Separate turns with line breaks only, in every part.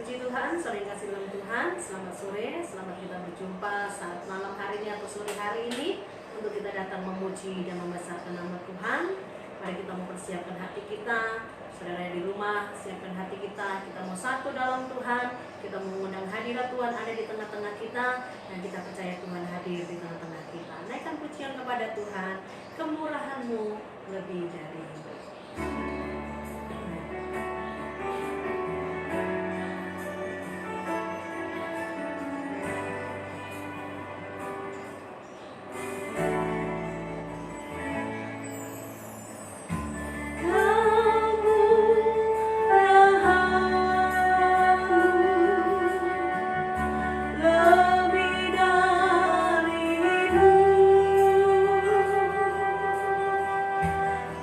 Puji Tuhan, sore yang kasih dalam Tuhan. Selamat sore, selamat kita berjumpa saat malam hari ini atau sore hari ini untuk kita datang memuji dan membesarkan nama Tuhan. Mari kita mempersiapkan hati kita. Saudara di rumah, siapkan hati kita. Kita mau satu dalam Tuhan. Kita mengundang hadirat Tuhan ada di tengah-tengah kita, dan kita percaya Tuhan hadir di tengah-tengah kita. Naikkan pujian kepada Tuhan. Kemurahan-Mu lebih dari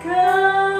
Come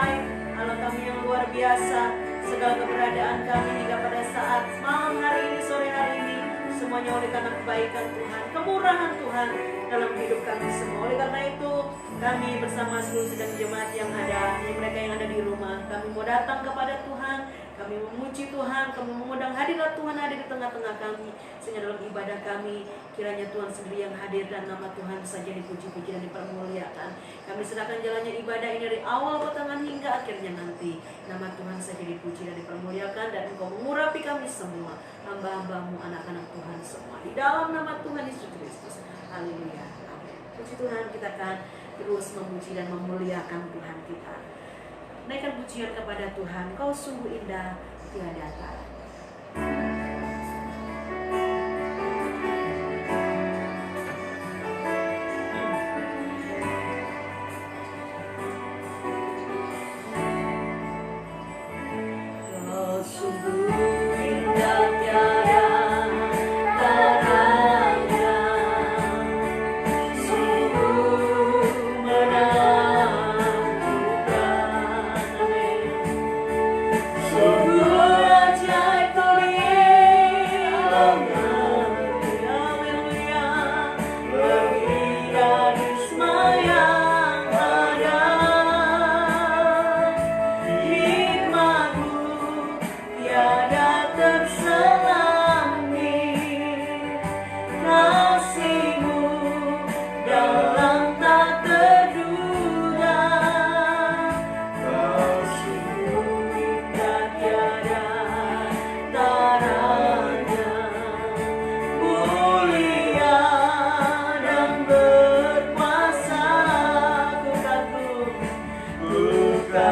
Adonai, Allah kami yang luar biasa. Segala keberadaan kami hingga pada saat malam hari ini, sore hari ini, semuanya oleh karena kebaikan Tuhan, kemurahan Tuhan dalam hidup kami semua. Oleh karena itu, kami bersama seluruh sedang jemaat yang ada, mereka yang ada di rumah, kami mau datang kepada Tuhan, kami memuji Tuhan, kami mengundang hadirat Tuhan hadir di tengah-tengah kami, sehingga dalam ibadah kami, kiranya Tuhan sendiri yang hadir dan nama Tuhan saja dipuji-puji dan dipermuliakan. Kami serahkan jalannya ibadah ini dari awal, pertengahan hingga akhirnya nanti. Nama Tuhan saja dipuji dan dipermuliakan, dan Engkau mengurapi kami semua, hamba-hambamu, anak-anak Tuhan semua. Di dalam nama Tuhan Yesus Kristus. Haleluya. Amin. Puji Tuhan, kita akan terus memuji dan memuliakan Tuhan kita. Naikkan pujian kepada Tuhan, Kau sungguh indah tiada tara.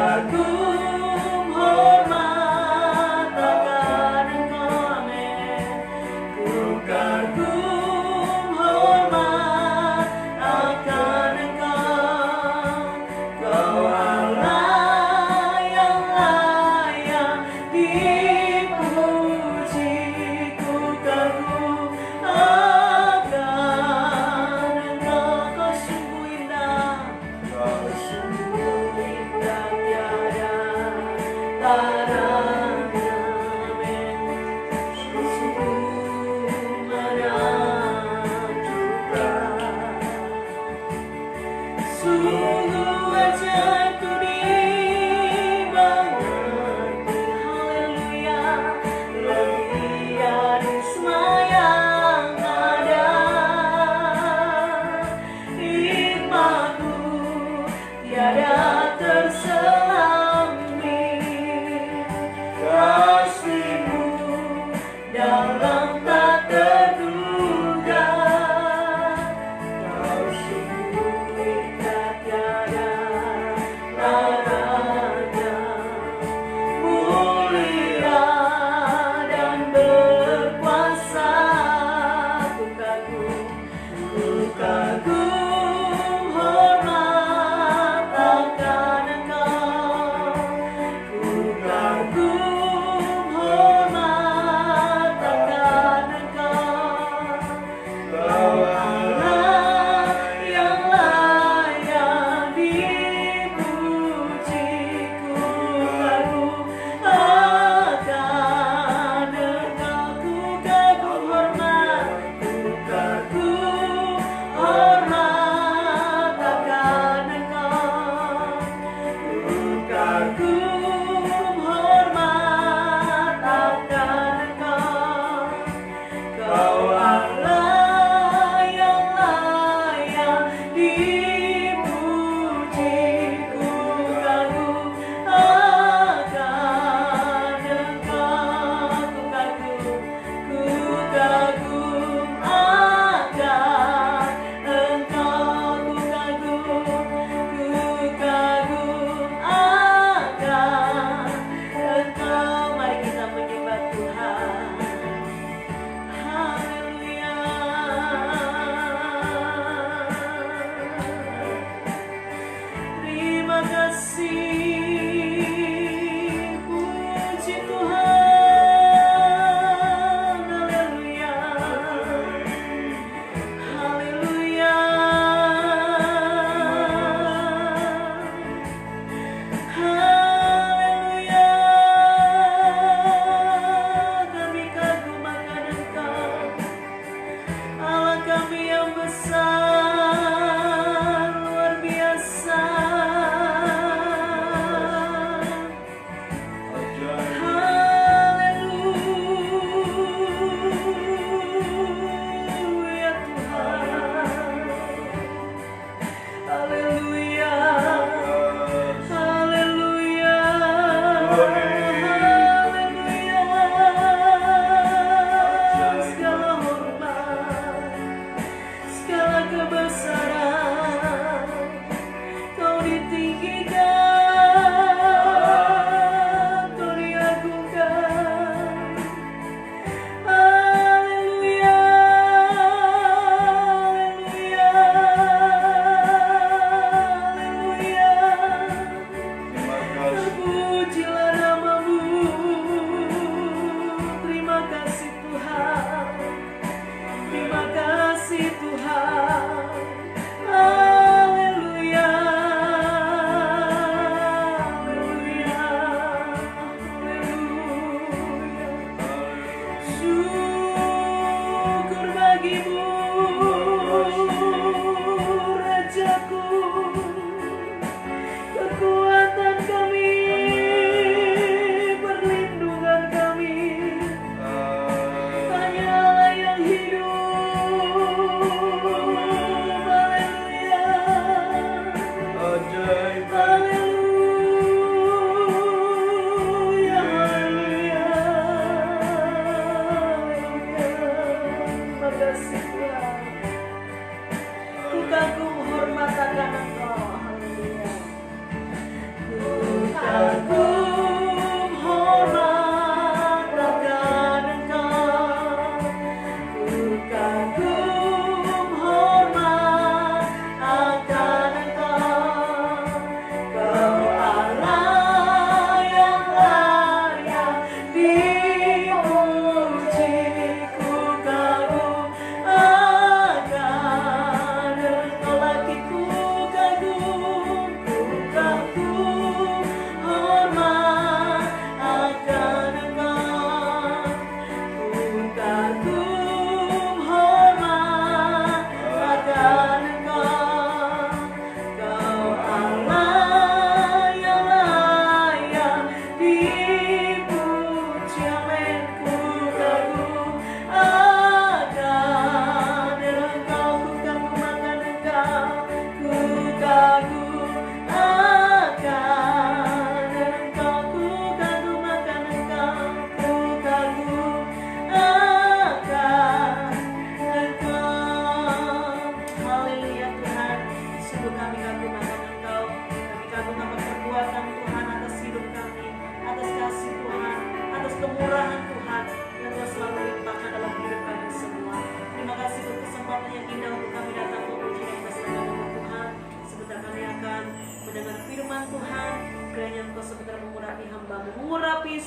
God.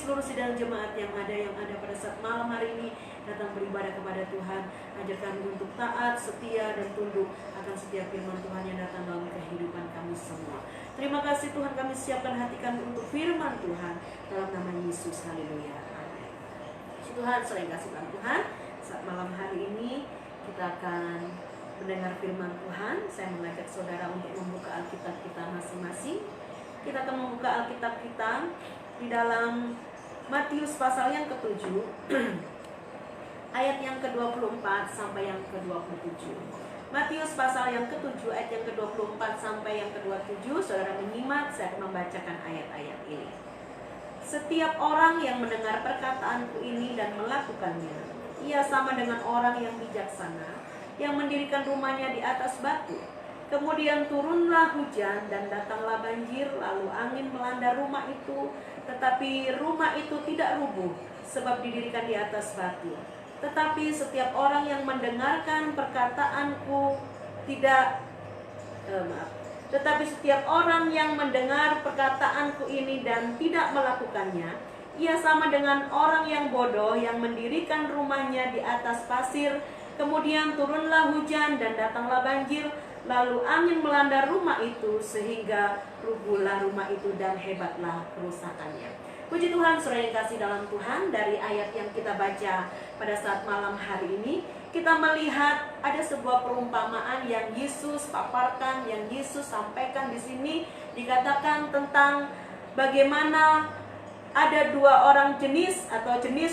Seluruh sidang jemaat yang ada pada saat malam hari ini datang beribadah kepada Tuhan. Ajar kami untuk taat, setia, dan tunduk akan setiap firman Tuhan yang datang dalam kehidupan kami semua. Terima kasih Tuhan, kami siapkan hati kami untuk firman Tuhan dalam nama Yesus. Haleluya. Amin. Tuhan, sering kasihkan Tuhan, saat malam hari ini kita akan mendengar firman Tuhan. Saya mengajak saudara untuk membuka Alkitab kita masing-masing. Kita akan membuka Alkitab kita di dalam Matius pasal yang ke-7 ayat yang ke-24 sampai yang ke-27. Matius pasal yang ke-7 ayat yang ke-24 sampai yang ke-27. Saudara menyimak, saya akan membacakan ayat-ayat ini. Setiap orang yang mendengar perkataanku ini dan melakukannya, ia sama dengan orang yang bijaksana yang mendirikan rumahnya di atas batu. Kemudian turunlah hujan dan datanglah banjir, lalu angin melanda rumah itu, tetapi rumah itu tidak rubuh, sebab didirikan di atas batu. Tetapi setiap orang yang mendengarkan perkataanku Tetapi setiap orang yang mendengar perkataanku ini dan tidak melakukannya, ia sama dengan orang yang bodoh yang mendirikan rumahnya di atas pasir. Kemudian turunlah hujan dan datanglah banjir, lalu angin melanda rumah itu sehingga rubuhlah rumah itu dan hebatlah kerusakannya. Puji Tuhan, saudara yang kasih dalam Tuhan, dari ayat yang kita baca pada saat malam hari ini, kita melihat ada sebuah perumpamaan yang Yesus paparkan, yang Yesus sampaikan di sini. Dikatakan tentang bagaimana ada dua orang jenis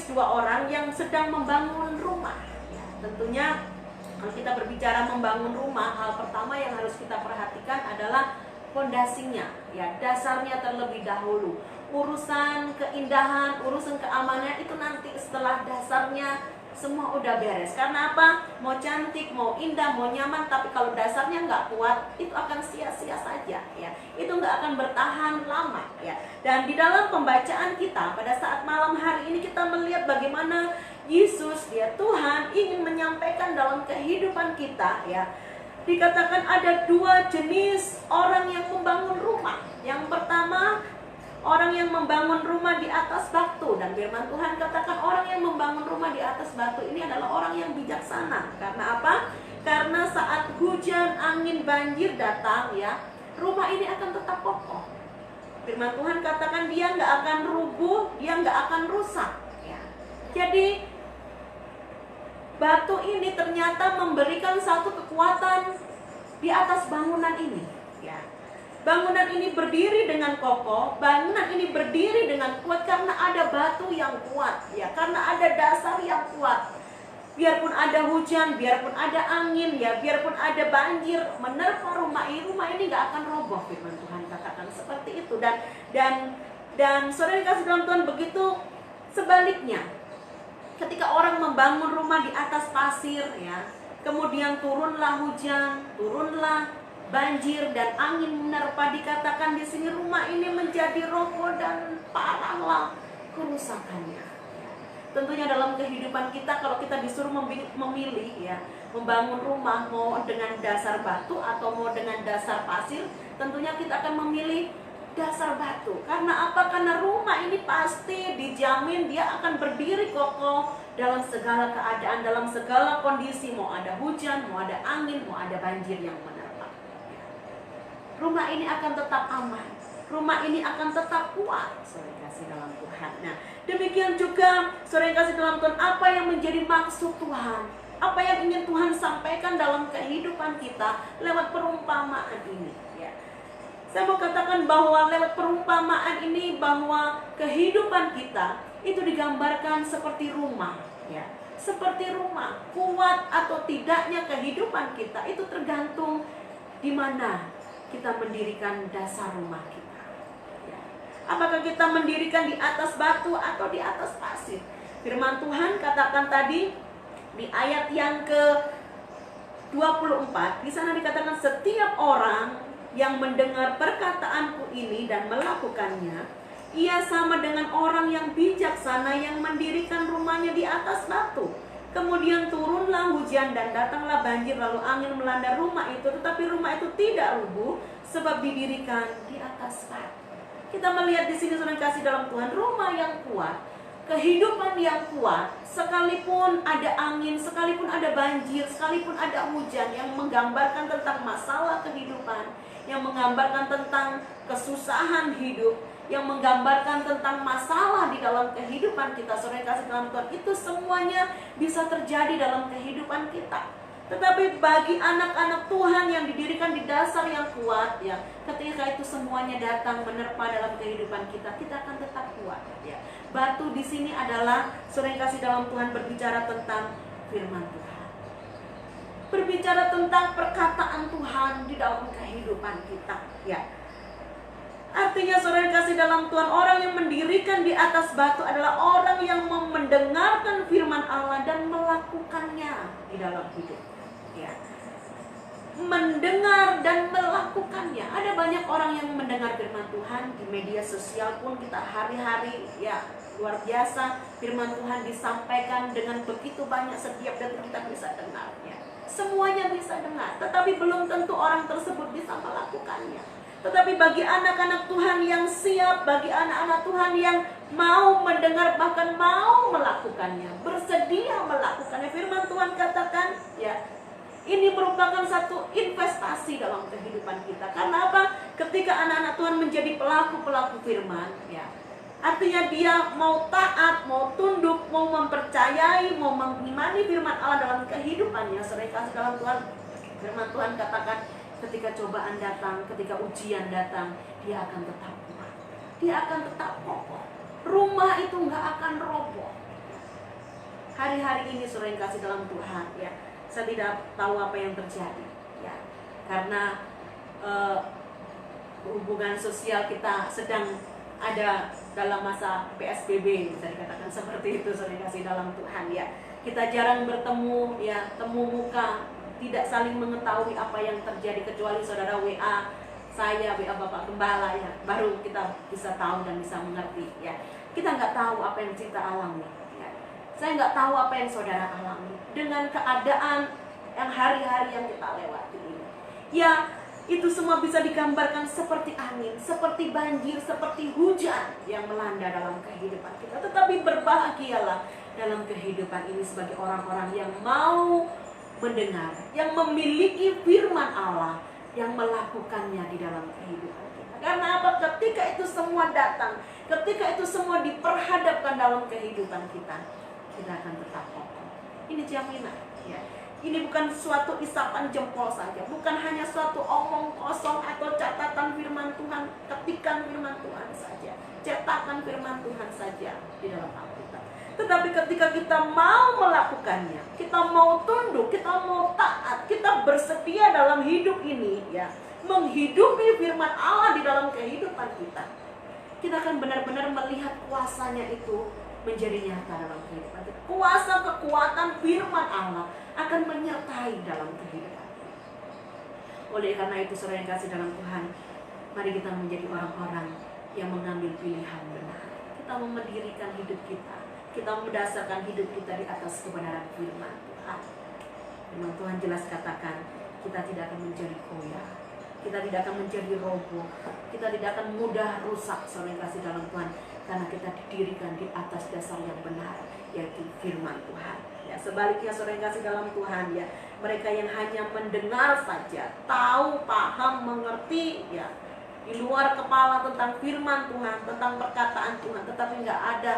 dua orang yang sedang membangun rumah. Ya, tentunya kalau kita berbicara membangun rumah, hal pertama yang harus kita perhatikan adalah pondasinya, ya, dasarnya terlebih dahulu. Urusan keindahan, urusan keamanan itu nanti setelah dasarnya semua udah beres. Karena apa? Mau cantik, mau indah, mau nyaman, tapi kalau dasarnya nggak kuat, itu akan sia-sia saja, ya. Itu nggak akan bertahan lama, ya. Dan di dalam pembacaan kita pada saat malam hari ini kita melihat bagaimana Yesus, dia Tuhan, ingin menyampaikan dalam kehidupan kita, ya. Dikatakan ada dua jenis orang yang membangun rumah. Yang pertama, orang yang membangun rumah di atas batu. Dan firman Tuhan katakan orang yang membangun rumah di atas batu ini adalah orang yang bijaksana. Karena apa? Karena saat hujan, angin, banjir datang, ya, rumah ini akan tetap kokoh. Firman Tuhan katakan dia nggak akan rubuh, dia nggak akan rusak, ya. Jadi batu ini ternyata memberikan satu kekuatan di atas bangunan ini, ya. Bangunan ini berdiri dengan kokoh, bangunan ini berdiri dengan kuat karena ada batu yang kuat, ya, karena ada dasar yang kuat. Biarpun ada hujan, biarpun ada angin, ya, biarpun ada banjir menerpa rumah ini nggak akan roboh. Firman Tuhan katakan seperti itu. Dan saudara kasih dalam Tuhan, begitu sebaliknya. Ketika orang membangun rumah di atas pasir, ya, kemudian turunlah hujan, turunlah banjir dan angin menerpa, dikatakan di sini rumah ini menjadi roboh dan parahlah kerusakannya. Tentunya dalam kehidupan kita, kalau kita disuruh memilih, ya, membangun rumah mau dengan dasar batu atau mau dengan dasar pasir, tentunya kita akan memilih dasar batu. Karena apa? Karena rumah ini pasti dijamin dia akan berdiri kokoh dalam segala keadaan, dalam segala kondisi, mau ada hujan, mau ada angin, mau ada banjir yang menerpa. Rumah ini akan tetap aman, rumah ini akan tetap kuat, saudara kasih dalam Tuhan. Nah, demikian juga saudara kasih dalam Tuhan, apa yang menjadi maksud Tuhan, apa yang ingin Tuhan sampaikan dalam kehidupan kita lewat perumpamaan ini, ya. Saya mau katakan bahwa lewat perumpamaan ini, bahwa kehidupan kita itu digambarkan seperti rumah, ya. Seperti rumah, kuat atau tidaknya kehidupan kita itu tergantung di mana kita mendirikan dasar rumah kita, ya. Apakah kita mendirikan di atas batu atau di atas pasir? Firman Tuhan katakan tadi di ayat yang ke-24, di sana dikatakan setiap orang yang mendengar perkataanku ini dan melakukannya, ia sama dengan orang yang bijaksana yang mendirikan rumahnya di atas batu. Kemudian turunlah hujan dan datanglah banjir, lalu angin melanda rumah itu, tetapi rumah itu tidak rubuh sebab didirikan di atas batu. Kita melihat di sini saudara kasih dalam Tuhan, rumah yang kuat, kehidupan yang kuat, sekalipun ada angin, sekalipun ada banjir, sekalipun ada hujan yang menggambarkan tentang masalah kehidupan, yang menggambarkan tentang kesusahan hidup, yang menggambarkan tentang masalah di dalam kehidupan kita, saudara kasih dalam Tuhan, itu semuanya bisa terjadi dalam kehidupan kita. Tetapi bagi anak-anak Tuhan yang didirikan di dasar yang kuat, ya, ketika itu semuanya datang menerpa dalam kehidupan kita, kita akan tetap kuat, ya. Batu di sini adalah saudara kasih dalam Tuhan berbicara tentang firman Tuhan, berbicara tentang perkataan Tuhan di dalam kehidupan kita, ya. Artinya saudara kasih dalam Tuhan, orang yang mendirikan di atas batu adalah orang yang mendengarkan firman Allah dan melakukannya di dalam hidup, ya. Mendengar dan melakukannya. Ada banyak orang yang mendengar firman Tuhan di media sosial pun kita hari-hari, ya, luar biasa firman Tuhan disampaikan dengan begitu banyak, setiap detik kita bisa dengar, ya. Semuanya bisa dengar, tetapi belum tentu orang tersebut bisa melakukannya. Tetapi bagi anak-anak Tuhan yang siap, bagi anak-anak Tuhan yang mau mendengar, bahkan mau melakukannya, bersedia melakukannya, firman Tuhan katakan, ya, ini merupakan satu investasi dalam kehidupan kita. Karena apa? Ketika anak-anak Tuhan menjadi pelaku-pelaku firman, ya, artinya dia mau taat, mau tunduk, mau mempercayai, mau mengimani firman Allah dalam kehidupannya. Saudara kasih dalam Tuhan, firman Tuhan katakan, ketika cobaan datang, ketika ujian datang, dia akan tetap kuat, dia akan tetap kokoh. Rumah itu nggak akan roboh. Hari-hari ini saudara yang kasih dalam Tuhan, ya, saya tidak tahu apa yang terjadi, ya, karena hubungan sosial kita sedang ada dalam masa PSBB, bisa dikatakan seperti itu, saudara kasih dalam Tuhan ya. Kita jarang bertemu ya, temu muka, tidak saling mengetahui apa yang terjadi, kecuali saudara WA saya, WA Bapak Gembala ya, baru kita bisa tahu dan bisa mengerti ya. Kita nggak tahu apa yang kita alami ya. Saya nggak tahu apa yang saudara alami dengan keadaan yang hari-hari yang kita lewati ini ya. Itu semua bisa digambarkan seperti angin, seperti banjir, seperti hujan yang melanda dalam kehidupan kita. Tetapi berbahagialah dalam kehidupan ini sebagai orang-orang yang mau mendengar, yang memiliki firman Allah, yang melakukannya di dalam kehidupan kita. Karena apa? Ketika itu semua datang, ketika itu semua diperhadapkan dalam kehidupan kita, kita akan tetap kokoh. Ini jaminan ya. Ini bukan suatu isapan jempol saja, bukan hanya suatu omong kosong atau catatan firman Tuhan, ketikan firman Tuhan saja, cetakan firman Tuhan saja di dalam Alkitab. Tetapi ketika kita mau melakukannya, kita mau tunduk, kita mau taat, kita bersedia dalam hidup ini ya, menghidupi firman Allah di dalam kehidupan kita, kita akan benar-benar melihat kuasanya itu menjadi nyata dalam kehidupan kita. Kuasa kekuatan firman Allah akan menyertai dalam kehidupan kita. Oleh karena itu saudara yang kasih dalam Tuhan, mari kita menjadi orang-orang yang mengambil pilihan benar. Kita memendirikan hidup kita, kita mendasarkan hidup kita di atas kebenaran firman Tuhan. Firman Tuhan jelas katakan, kita tidak akan menjadi goyah, kita tidak akan menjadi roboh, kita tidak akan mudah rusak saudara yang kasih dalam Tuhan, karena kita didirikan di atas dasar yang benar, yaitu firman Tuhan. Ya, sebaliknya saudara yang kasih dalam Tuhan ya, mereka yang hanya mendengar saja, tahu, paham, mengerti ya, di luar kepala tentang firman Tuhan, tentang perkataan Tuhan, tetapi nggak ada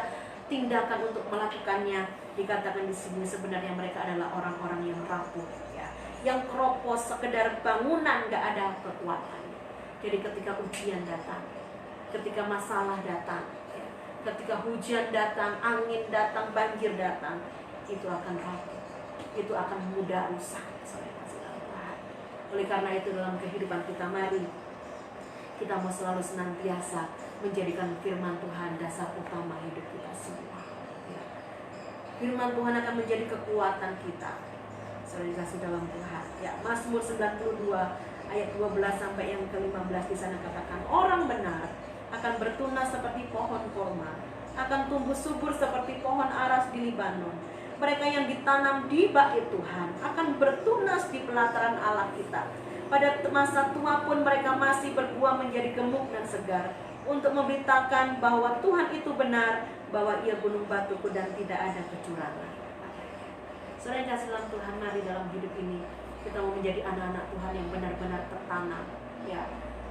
tindakan untuk melakukannya. Dikatakan di sini sebenarnya mereka adalah orang-orang yang rapuh ya, yang keropos, sekedar bangunan nggak ada kekuatannya. Jadi ketika ujian datang, ketika masalah datang ya, ketika hujan datang, angin datang, banjir datang, itu akan rapuh, itu akan mudah rusak. Oleh karena itu dalam kehidupan kita, mari kita mau selalu senantiasa menjadikan firman Tuhan dasar utama hidup kita semua ya. Firman Tuhan akan menjadi kekuatan kita, saudara dikasih dalam Tuhan ya. Mazmur 92 ayat 12 sampai yang ke-15 di sana katakan, orang benar akan bertunas seperti pohon korma, akan tumbuh subur seperti pohon aras di Libanon. Mereka yang ditanam di bait Tuhan akan bertunas di pelataran Allah kita. Pada masa tua pun mereka masih berbuah menjadi gemuk dan segar, untuk memberitakan bahwa Tuhan itu benar, bahwa Ia gunung batuku dan tidak ada kecurangan. Saudara yang kasih dalam Tuhan, mari dalam hidup ini kita mau menjadi anak-anak Tuhan yang benar-benar tertanam ya,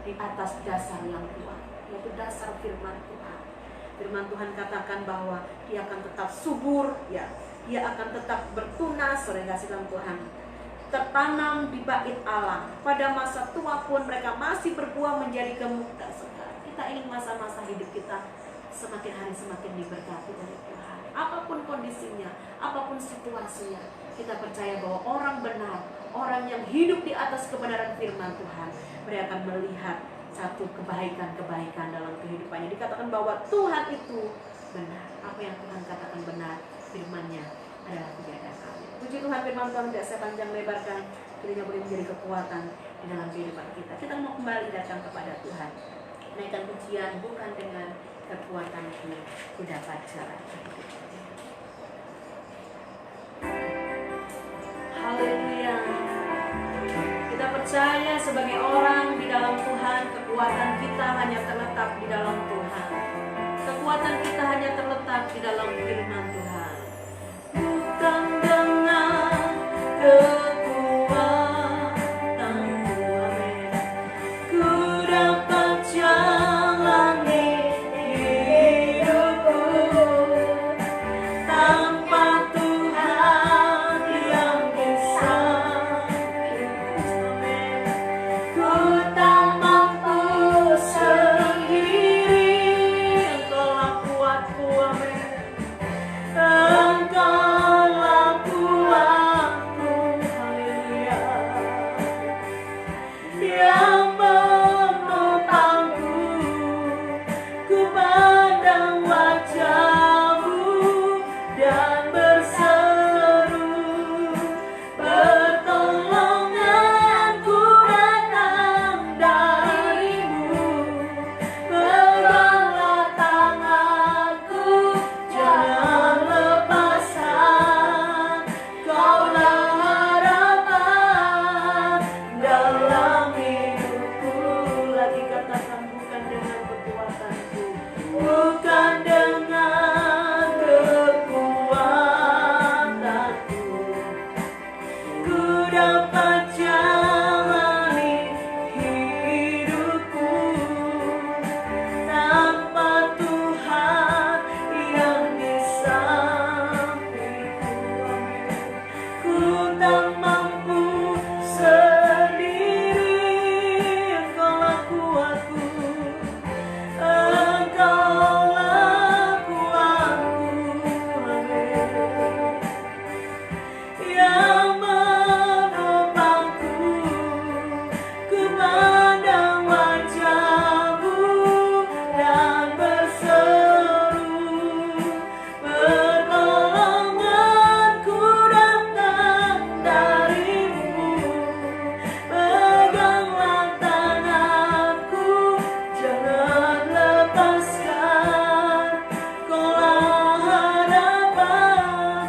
di atas dasar yang kuat, yaitu dasar firman Tuhan. Firman Tuhan katakan bahwa Dia akan tetap subur ya, Dia akan tetap bertunas, saudara yang kasih dalam Tuhan, tertanam di bait Allah. Pada masa tua pun mereka masih berbuah menjadi gemuk dan segar. Kita ingin masa-masa hidup kita semakin hari semakin diberkati oleh Tuhan. Apapun kondisinya, apapun situasinya, kita percaya bahwa orang benar, orang yang hidup di atas kebenaran firman Tuhan, mereka akan melihat satu kebaikan-kebaikan dalam kehidupannya. Dikatakan bahwa Tuhan itu benar. Apa yang Tuhan katakan benar, firman-Nya adalah tiada kali. Puji Tuhan, firman Tuhan tidak saya panjang lebarkan, kiranya boleh menjadi kekuatan di dalam kehidupan kita. Kita mau kembali datang kepada Tuhan, naikkan pujian bukan dengan kekuatanku ku dapat jalan. Haleluya. Kita percaya sebagai orang di dalam Tuhan, kekuatan kita hanya terletak di dalam Tuhan. Kekuatan kita hanya terletak di dalam firman Tuhan. Bukan dengan kekuatanku, amin, ku dapat jalani hidupku. Tanpa Tuhan yang bisa, amin, ku tak mampu sendiri. Engkaulah kuatku, amin.
pandang wajah-Mu dan berseru, pertolonganku datang dari-Mu. Peganglah tanganku, jangan lepaskan, Kaulah harapan dalam hidupku. Lagi katakan, bukan dengan kekuatanku, bukan dengan kekuatanku, ku dapat jalani hidupku tanpa Tuhan yang di sampingku. Ku tak mampu sendiri, Engkaulah kuatku, Engkaulah kuatku, amin. Yang menopangku, ku pandang wajah-Mu dan berseru, pertolonganku datang dari-Mu. Peganglah tanganku, jangan lepaskan, Kaulah harapan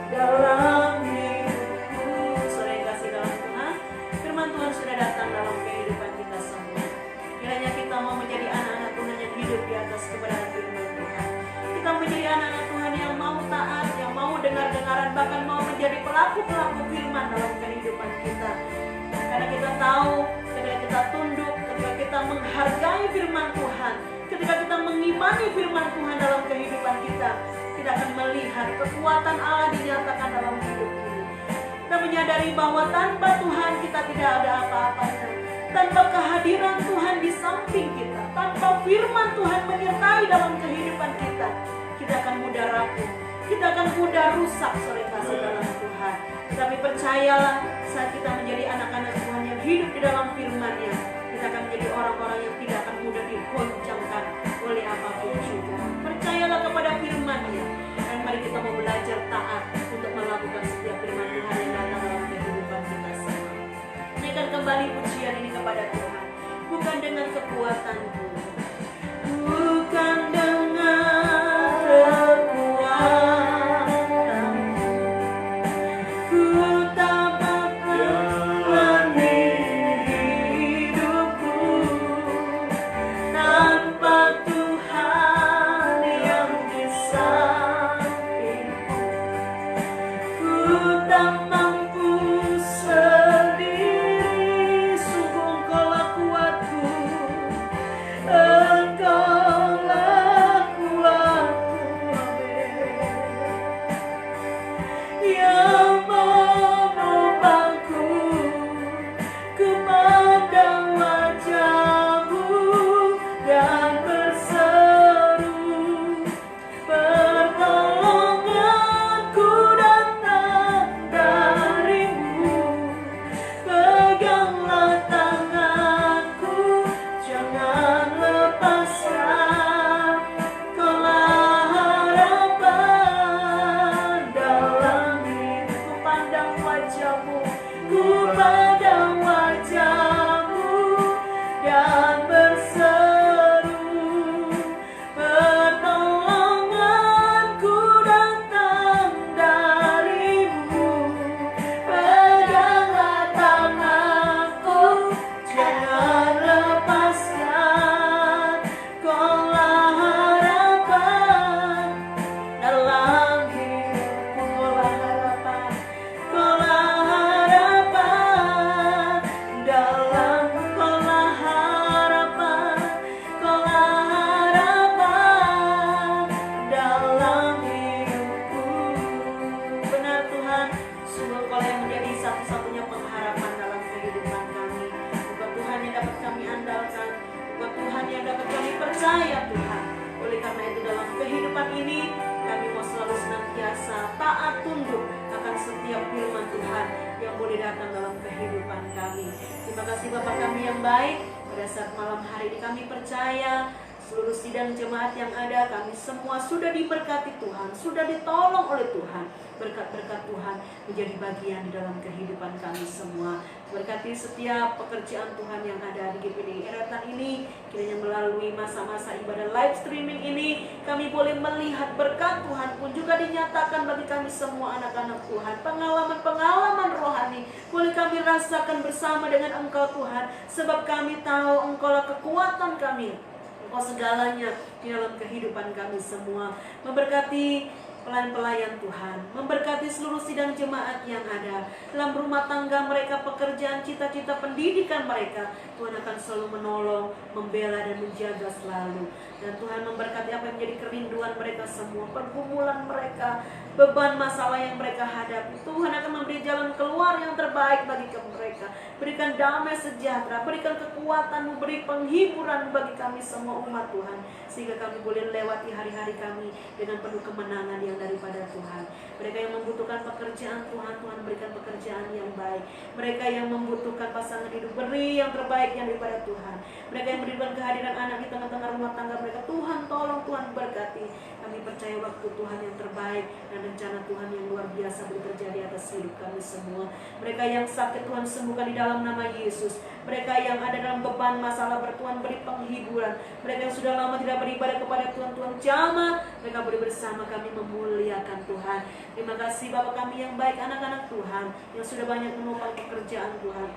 dalam hidupku. Saudara yang kasih dalam Tuhan, firman Tuhan sudah datang dalam kehidupan kita semua. Kiranya kita mau menjadi anak-anak Tuhan yang hidup di atas kebenaran firman Tuhan. Kita menjadi anak-anak Tuhan yang mau taat, yang mau dengar-dengaran, bahkan mau menjadi pelaku-pelaku firman dalam kehidupan kita. Karena kita tahu, ketika kita tunduk, ketika kita menghargai firman Tuhan, ketika kita mengimani firman Tuhan dalam kehidupan kita akan melihat kekuatan Allah dinyatakan dalam hidup ini. Kita menyadari bahwa tanpa Tuhan kita tidak ada apa-apanya. Tanpa kehadiran Tuhan di samping kita, tanpa firman Tuhan menyertai dalam kehidupan kita akan mudah rapuh, kita akan mudah rusak, saudara kasih dalam Tuhan. Tetapi percayalah, saat kita menjadi anak-anak Tuhan yang hidup di dalam firman-Nya, kita akan menjadi orang-orang yang tidak akan mudah digoncangkan oleh apapun juga. Percayalah kepada firman-Nya, dan mari kita mau belajar taat untuk melakukan setiap firman Tuhan yang datang dalam kehidupan kita semua. Naikkan kembali pujian ini kepada Tuhan. Bukan dengan kekuatanku, bukan dengan kekuatanku, ku tak jalani hidupku tanpa Tuhan yang di sampingku. Ku tak mampu sendiri, sungguh Engkaulah kuatku, Engkaulah kuatku, amin. Yang menopangku, ku pandang wajah-Mu dan berseru, pertolonganku datang dari-Mu. Peganglah tanganku, jangan lepaskan, Kaulah harapan dalam hidupku. Pandang wajah-Mu, ku pandang wajah-Mu dan berseru, pertolonganku datang dari-Mu. Peganglah tanganku, jangan lepaskan, Kaulah harapan dalam hidupku. Kaulah harapan, Kaulah harapan dalam, Kaulah harapan, Kaulah harapan dalam hidupku. Benar Tuhan, sungguh Kau yang menjadi satu-satunya pengharapan dalam kehidupan kami. Engkau Tuhan yang dapat kami andalkan, Engkau Tuhan yang dapat kami percaya Tuhan. Oleh karena itu dalam kehidupan ini kami mau selalu senantiasa taat tunduk akan setiap firman Tuhan yang boleh datang dalam kehidupan kami. Terima kasih Bapa kami yang baik. Pada saat malam hari ini kami percaya
Seluruh sidang jemaat yang ada, kami semua sudah diberkati Tuhan, sudah ditolong oleh Tuhan. Berkat-berkat Tuhan menjadi bagian di dalam kehidupan kami semua. Berkati setiap pekerjaan Tuhan yang ada di GPD Eretan ini. Kiranya melalui masa-masa ibadah live streaming ini, kami boleh melihat berkat Tuhan pun juga dinyatakan bagi kami semua anak-anak Tuhan. Pengalaman-pengalaman rohani boleh kami rasakan bersama dengan Engkau Tuhan. Sebab kami tahu Engkaulah kekuatan kami, Engkau segalanya di dalam kehidupan kami semua. Memberkati pelayan-pelayan Tuhan, memberkati seluruh sidang jemaat yang ada dalam rumah tangga mereka, pekerjaan, cita-cita pendidikan mereka. Tuhan akan selalu menolong, membela dan menjaga selalu. Dan Tuhan memberkati apa yang menjadi kerinduan mereka semua, pergumulan mereka, beban masalah yang mereka hadapi. Tuhan akan memberi jalan keluar yang terbaik bagi mereka. Berikan damai sejahtera, berikan kekuatan, beri penghiburan bagi kami semua umat Tuhan, sehingga kami boleh lewati hari-hari kami dengan penuh kemenangan yang daripada Tuhan. Mereka yang membutuhkan pekerjaan Tuhan, Tuhan berikan pekerjaan yang baik. Mereka yang membutuhkan pasangan hidup, beri yang terbaik yang daripada Tuhan. Mereka yang merindukan kehadiran anak di tengah-tengah rumah tangga mereka, Tuhan tolong, Tuhan berkati. Kami percaya waktu Tuhan yang terbaik dan rencana Tuhan yang luar biasa bekerja di atas hidup kami semua. Mereka yang sakit Tuhan sembuhkan di dalam nama Yesus. Mereka yang ada dalam beban masalah bertuhan beri penghiburan. Mereka yang sudah lama tidak beribadah kepada Tuhan, Tuhan jamah mereka beri bersama kami memuliakan Tuhan. Terima kasih Bapa kami yang baik, anak-anak Tuhan yang sudah banyak menopang pekerjaan Tuhan.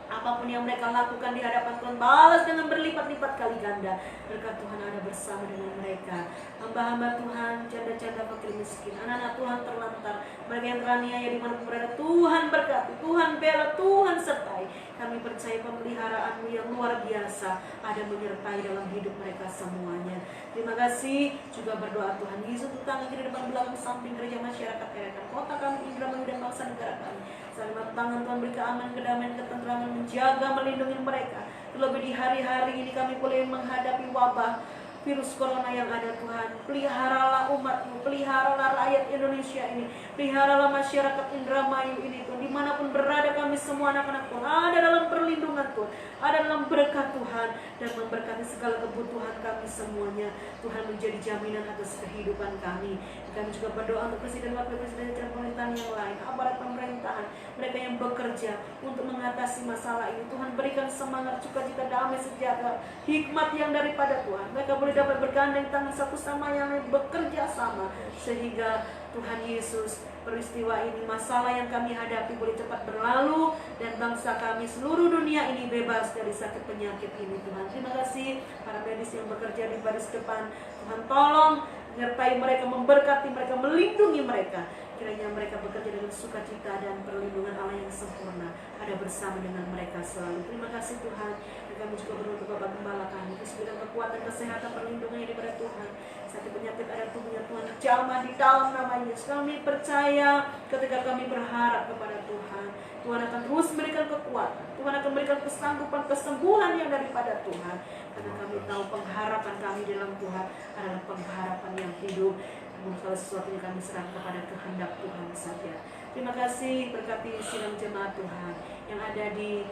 Apapun yang mereka lakukan di hadapan Tuhan, balas dengan berlipat-lipat kali ganda. Berkat Tuhan ada bersama dengan mereka. Hamba-hamba Tuhan, janda-janda fakir miskin, anak-anak Tuhan terlantar, mereka yang teraniaya di mana berada, Tuhan berkati, Tuhan bela, Tuhan sertai. Kami percaya pemeliharaan-Mu yang luar biasa ada menyertai dalam hidup mereka semuanya. Terima kasih. Juga berdoa Tuhan Yesus tetangga kiri depan belakang samping gereja masyarakat Eretan, kota kami, Indramayu dan bangsa negara kami. Saling tangan Tuhan beri keamanan, kedamaian, ketenteraman, menjaga, melindungi mereka. Terlebih di hari-hari ini kami boleh menghadapi wabah virus corona yang ada Tuhan. Peliharalah umat-Mu, peliharalah rakyat Indonesia ini, peliharalah masyarakat Indramayu ini Tuhan. Dimanapun berada kami semua anak-anak Tuhan ada dalam perlindungan Tuhan, ada dalam berkat Tuhan, dan memberkati segala kebutuhan kami semuanya. Tuhan menjadi jaminan atas kehidupan kami. Kami juga berdoa untuk Presiden, Wakil Presiden, dan pemerintahan yang lain, aparat pemerintahan, mereka yang bekerja untuk mengatasi masalah ini. Tuhan berikan semangat, sukacita, damai, sejahtera, hikmat yang daripada Tuhan. Mereka boleh dapat bergandeng tangan satu sama yang lain, bekerja sama, sehingga Tuhan Yesus, peristiwa ini, masalah yang kami hadapi boleh cepat berlalu, dan bangsa kami seluruh dunia ini bebas dari sakit penyakit ini Tuhan. Terima kasih para medis yang bekerja di baris depan. Tuhan tolong menyertai mereka, memberkati mereka, melindungi mereka. Kiranya mereka bekerja dengan sukacita dan perlindungan Allah yang sempurna ada bersama dengan mereka selalu. Terima kasih Tuhan. Dan kami juga berdoa untuk Bapak Gembala kami, kesulitan kekuatan, kesehatan, perlindungan daripada Tuhan. Sakit penyakit ada tubuhnya Tuhan jamah di dalam nama Yesus. Kami percaya ketika kami berharap kepada Tuhan, Tuhan akan terus memberikan kekuatan. Tuhan akan memberikan kesanggupan, kesembuhan yang daripada Tuhan. Karena kami tahu pengharapan kami dalam Tuhan adalah pengharapan yang hidup. Namun segala sesuatu yang kami serahkan kepada kehendak Tuhan saja. Terima kasih, berkati sidang jemaat Tuhan yang ada di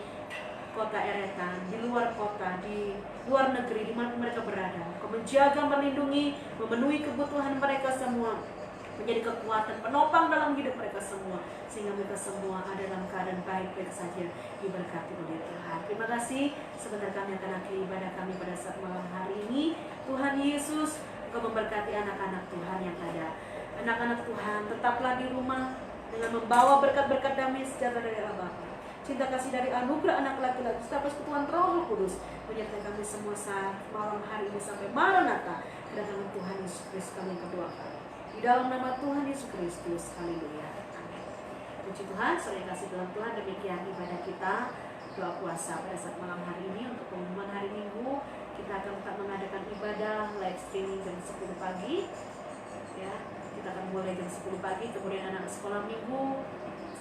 kota Eretan, di luar kota, di luar negeri, di mana mereka berada. Kau menjaga, melindungi, memenuhi kebutuhan mereka semua, menjadi kekuatan penopang dalam hidup mereka semua, sehingga mereka semua ada dalam keadaan baik-baik saja, diberkati oleh Tuhan. Terima kasih. Sebentar kami akan akhiri ibadah kami pada saat malam hari ini. Tuhan Yesus, Engkau memberkati anak-anak Tuhan yang ada. Anak-anak Tuhan, tetaplah di rumah dengan membawa berkat-berkat damai sejahtera dari Allah Bapa, cinta kasih dari anugerah anak laki-laki, serta persekutuan Roh Kudus menyertai kami semua saat malam hari ini sampai Maranatha, kedatangan Tuhan Yesus Kristus kami yang kedua kali. Di dalam nama Tuhan Yesus Kristus, haleluya, amin. Puji Tuhan, saudara kasih dalam Tuhan, demikian ibadah kita doa puasa pada saat malam hari ini. Untuk pengumuman hari Minggu, kita akan tetap mengadakan ibadah live streaming jam 10 pagi. Ya, kita akan mulai jam 10 pagi, kemudian anak sekolah Minggu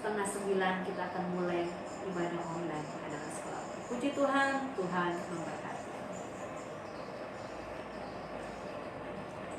setengah 9 kita akan mulai ibadah online anak sekolah. Puji Tuhan, Tuhan memberkati.